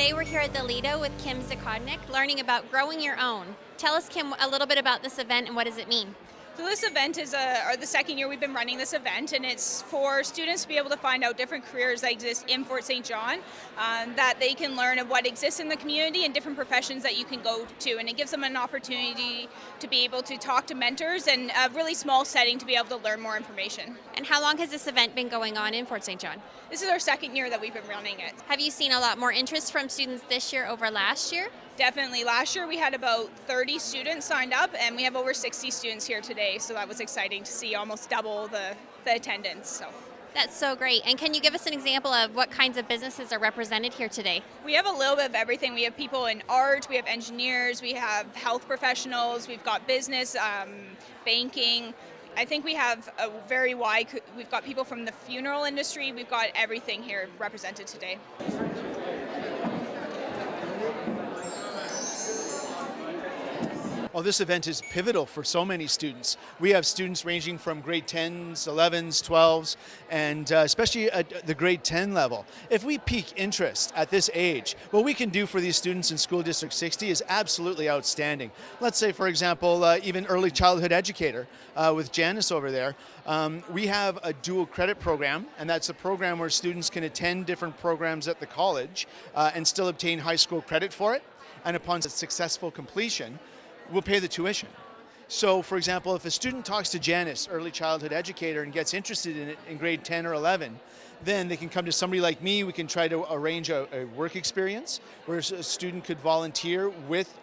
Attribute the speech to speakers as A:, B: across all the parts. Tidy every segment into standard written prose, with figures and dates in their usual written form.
A: Today we're here at the Lido with Kim Zakodnik, learning about growing your own. Tell us, Kim, a little bit about this event and what does it mean?
B: So this event is the second year we've been running this event, and it's for students to be able to find out different careers that exist in Fort St. John, that they can learn of what exists in the community and different professions that you can go to. And it gives them an opportunity to be able to talk to mentors in a really small setting to be able to learn more information.
A: And how long has this event been going on in Fort St. John?
B: This is our second year that we've been running it.
A: Have you seen a lot more interest from students this year over last year?
B: Definitely. Last year we had about 30 students signed up, and we have over 60 students here today, so that was exciting to see almost double the attendance. So
A: That's so great. And can you give us an example of what kinds of businesses are represented here today?
B: we have a little bit of everything. We have people in art, we have engineers, we have health professionals, we've got business, banking. I think we have a very wide, we've got people from the funeral industry, we've got everything here represented today.
C: Well, this event is pivotal for so many students. We have students ranging from grade 10s, 11s, 12s, and especially at the grade 10 level. If we pique interest at this age, what we can do for these students in School District 60 is absolutely outstanding. Let's say, for example, even early childhood educator with Janice over there. We have a dual credit program, and that's a program where students can attend different programs at the college and still obtain high school credit for it. And upon successful completion, we'll pay the tuition. So, for example, if a student talks to Janice, early childhood educator, and gets interested in it in grade 10 or 11, then they can come to somebody like me. We can try to arrange a work experience where a student could volunteer with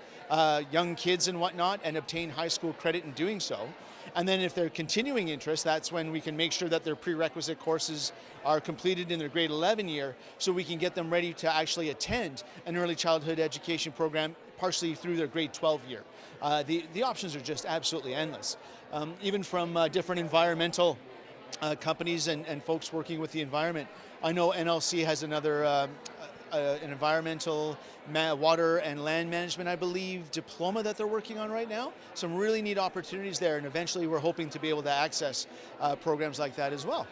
C: young kids and whatnot and obtain high school credit in doing so. And then if they're continuing interest, that's when we can make sure that their prerequisite courses are completed in their grade 11 year, so we can get them ready to actually attend an early childhood education program partially through their grade 12 year. The options are just absolutely endless. Even from different environmental companies and folks working with the environment. I know NLC has another an environmental water and land management, I believe, diploma that they're working on right now. Some really neat opportunities there, and eventually we're hoping to be able to access programs like that as well.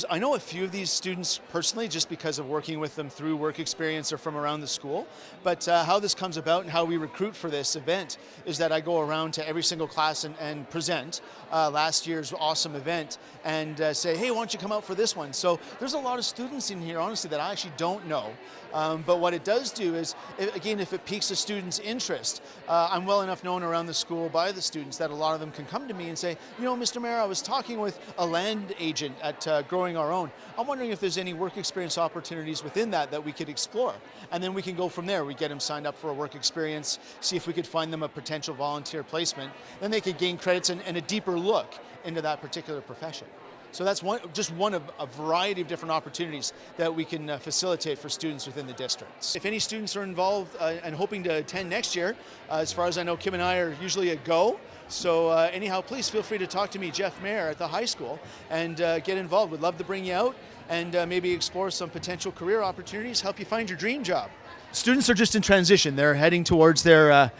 C: I know a few of these students personally just because of working with them through work experience or from around the school, but how this comes about and how we recruit for this event is that I go around to every single class and present last year's awesome event and say, hey, why don't you come out for this one? So there's a lot of students in here, honestly, that I actually don't know. But what it does do is, again, if it piques a student's interest, I'm well enough known around the school by the students that a lot of them can come to me and say, you know, Mr. Mayor, I was talking with a land agent at Growing Our Own. I'm wondering if there's any work experience opportunities within that we could explore. And then we can go from there. We get them signed up for a work experience, see if we could find them a potential volunteer placement. Then they could gain credits and a deeper look into that particular profession. So that's just one of a variety of different opportunities that we can facilitate for students within the districts. If any students are involved and hoping to attend next year, as far as I know, Kim and I are usually a go. So anyhow, please feel free to talk to me, Jeff Mayer, at the high school, and get involved. We'd love to bring you out and maybe explore some potential career opportunities, help you find your dream job. Students are just in transition. They're heading towards their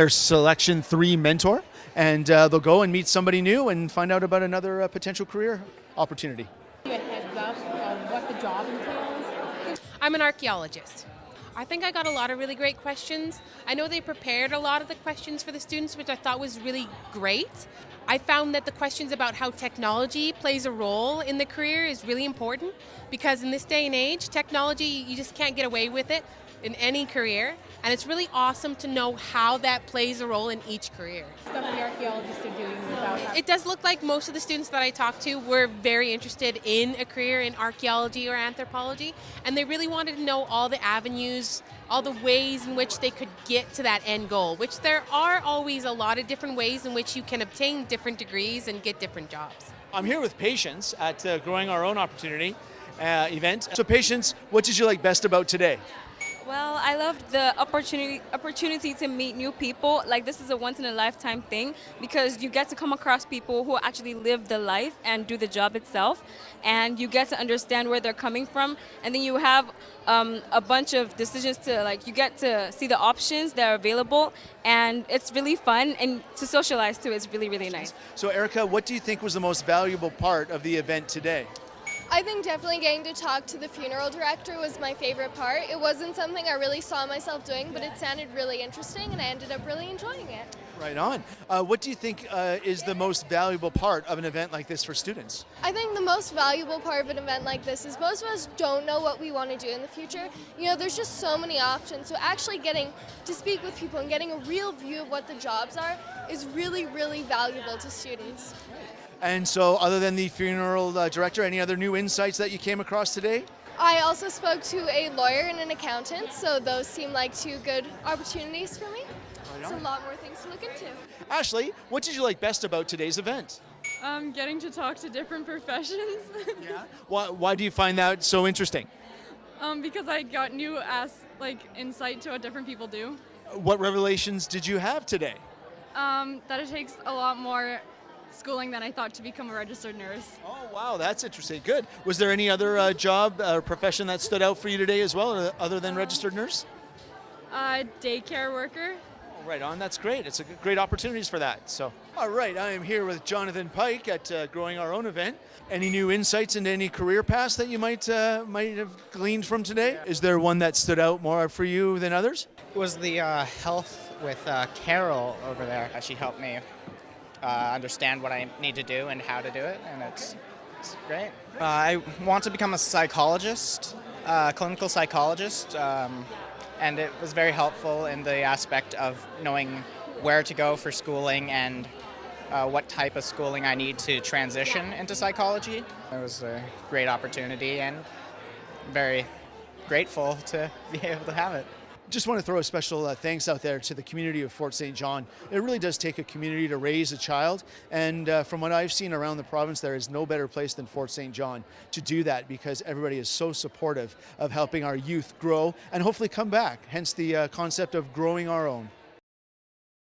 C: Selection 3 mentor, and they'll go and meet somebody new and find out about another potential career opportunity.
D: A heads up of what the job entails?
E: I'm an archaeologist. I think I got a lot of really great questions. I know they prepared a lot of the questions for the students, which I thought was really great. I found that the questions about how technology plays a role in the career is really important, because in this day and age, technology, you just can't get away with it in any career, and it's really awesome to know how that plays a role in each career.
D: Stuff the archaeologists are doing without
E: It does look like most of the students that I talked to were very interested in a career in archaeology or anthropology, and they really wanted to know all the avenues, all the ways in which they could get to that end goal, which there are always a lot of different ways in which you can obtain different degrees and get different jobs.
C: I'm here with Patience at Growing Our Own Opportunity event. So Patience, what did you like best about today?
F: Well, I loved the opportunity to meet new people. Like, this is a once-in-a-lifetime thing because you get to come across people who actually live the life and do the job itself, and you get to understand where they're coming from, and then you have a bunch of decisions to, like, you get to see the options that are available, and it's really fun, and to socialize too is really, really nice.
C: So Erica, what do you think was the most valuable part of the event today?
G: I think definitely getting to talk to the funeral director was my favorite part. It wasn't something I really saw myself doing, but it sounded really interesting and I ended up really enjoying it.
C: Right on. What do you think is the most valuable part of an event like this for students?
G: I think the most valuable part of an event like this is most of us don't know what we want to do in the future. You know, there's just so many options. So actually getting to speak with people and getting a real view of what the jobs are is really, really valuable to students.
C: And so, other than the funeral director, any other new insights that you came across today?
G: I also spoke to a lawyer and an accountant, so those seem like two good opportunities for me. So a lot more things to look into.
C: Ashley, what did you like best about today's event?
H: Getting to talk to different professions.
C: Yeah. Why do you find that so interesting?
H: Because I got new insight to what different people do.
C: What revelations did you have today?
H: That it takes a lot more schooling than I thought to become a registered nurse.
C: Oh, wow, that's interesting. Good. Was there any other job or profession that stood out for you today as well, other than registered nurse?
H: Daycare worker.
C: Oh, right on. That's great. It's great opportunities for that. So, all right, I am here with Jonathan Pike at Growing Our Own event. Any new insights into any career paths that you might have gleaned from today? Is there one that stood out more for you than others?
I: It was the health with Carol over there. She helped me understand what I need to do and how to do it, and it's great. I want to become a psychologist, clinical psychologist, and it was very helpful in the aspect of knowing where to go for schooling and what type of schooling I need to transition into psychology. It was a great opportunity and very grateful to be able to have it.
C: Just want to throw a special thanks out there to the community of Fort St. John. It really does take a community to raise a child, and from what I've seen around the province, there is no better place than Fort St. John to do that, because everybody is so supportive of helping our youth grow and hopefully come back, hence the concept of growing our own.